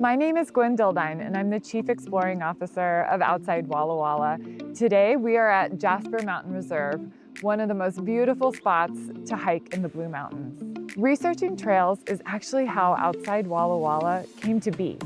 My name is Gwen Dildine, and I'm the Chief Exploring Officer of Outside Walla Walla. Today, we are at Jasper Mountain Reserve, one of the most beautiful spots to hike in the Blue Mountains. Researching trails is actually how Outside Walla Walla came to be.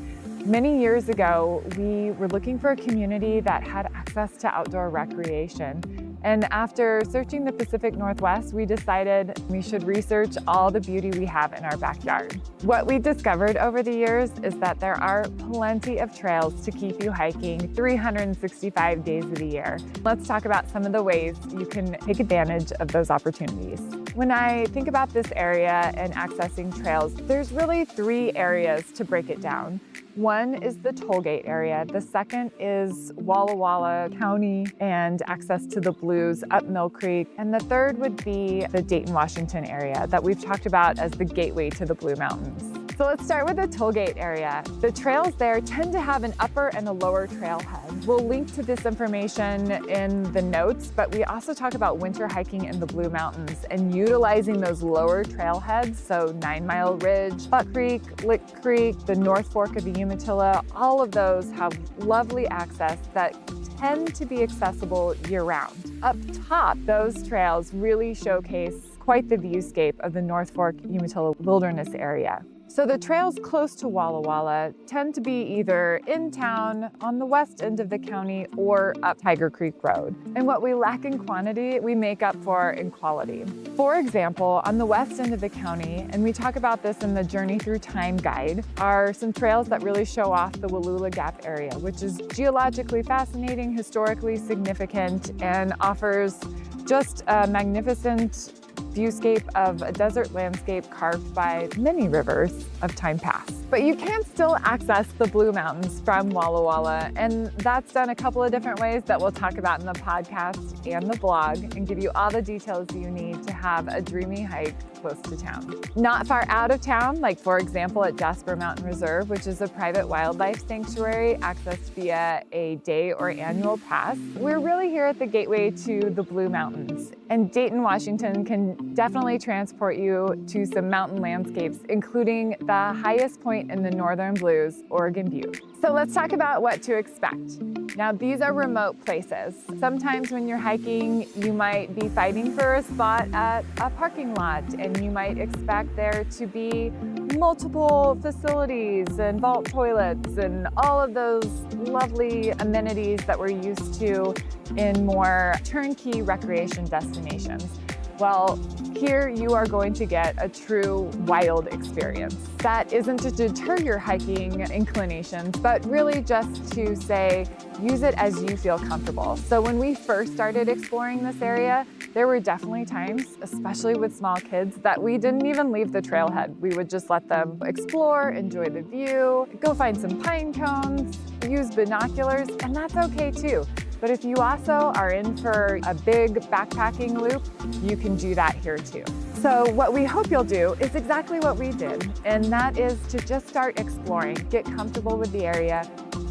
Many years ago, we were looking for a community that had access to outdoor recreation. And after searching the Pacific Northwest, we decided we should research all the beauty we have in our backyard. What we discovered over the years is that there are plenty of trails to keep you hiking 365 days of the year. Let's talk about some of the ways you can take advantage of those opportunities. When I think about this area and accessing trails, there's really three areas to break it down. One is the tollgate area. The second is Walla Walla County and access to the Blues up Mill Creek. And the third would be the Dayton, Washington area that we've talked about as the gateway to the Blue Mountains. So let's start with the tollgate area. The trails there tend to have an upper and a lower trailhead. We'll link to this information in the notes, but we also talk about winter hiking in the Blue Mountains and utilizing those lower trailheads, so 9 Mile Ridge, Buck Creek, Lick Creek, the North Fork of the Umatilla, all of those have lovely access that tend to be accessible year-round. Up top, those trails really showcase quite the viewscape of the North Fork Umatilla Wilderness area. So the trails close to Walla Walla tend to be either in town, on the west end of the county, or up Tiger Creek Road. And what we lack in quantity, we make up for in quality. For example, on the west end of the county, and we talk about this in the Journey Through Time guide, are some trails that really show off the Wallula Gap area, which is geologically fascinating, historically significant, and offers just a magnificent viewscape of a desert landscape carved by many rivers of time past. But you can still access the Blue Mountains from Walla Walla, and that's done a couple of different ways that we'll talk about in the podcast and the blog and give you all the details you need to have a dreamy hike close to town. Not far out of town, like for example at Jasper Mountain Reserve, which is a private wildlife sanctuary accessed via a day or annual pass, we're really here at the gateway to the Blue Mountains. And Dayton, Washington can definitely transport you to some mountain landscapes, including the highest point in the Northern Blues, Oregon Butte. So let's talk about what to expect. Now, these are remote places. Sometimes when you're hiking, you might be fighting for a spot at a parking lot, and you might expect there to be multiple facilities and vault toilets and all of those lovely amenities that we're used to in more turnkey recreation destinations. Well, here you are going to get a true wild experience. That isn't to deter your hiking inclinations, but really just to say, use it as you feel comfortable. So when we first started exploring this area, there were definitely times, especially with small kids, that we didn't even leave the trailhead. We would just let them explore, enjoy the view, go find some pine cones, use binoculars, and that's okay too. But if you also are in for a big backpacking loop, you can do that here too. So what we hope you'll do is exactly what we did, and that is to just start exploring, get comfortable with the area,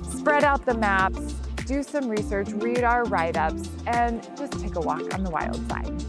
spread out the maps, do some research, read our write-ups, and just take a walk on the wild side.